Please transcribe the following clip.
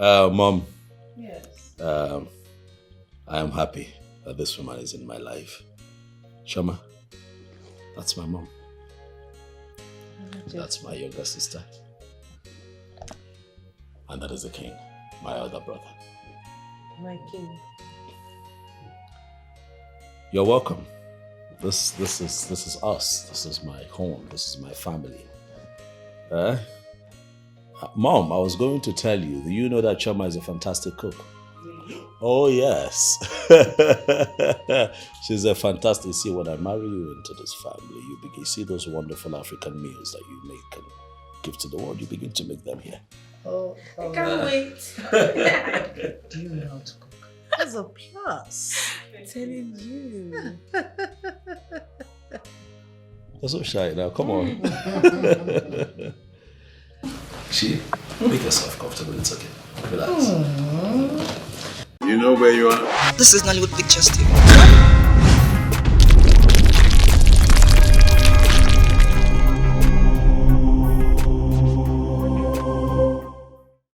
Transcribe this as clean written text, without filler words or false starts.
Mom. Yes. I am happy that this woman is in my life. Shoma, that's my mom. That's my younger sister. And that is the king, my other brother. My king. You're welcome. This is us. This is my home. This is my family. Mom, I was going to tell you, do you know that Choma is a fantastic cook? Really? Oh, yes. She's a fantastic. See, when I marry you into this family, you see those wonderful African meals that you make and give to the world, you begin to make them here. Oh, I can't wait. Do you know how to cook? That's a plus. I'm telling you. You're so shy now, come on. She, make yourself comfortable, it's okay. Relax. You know where you are? This is Nollywood Pictures TV.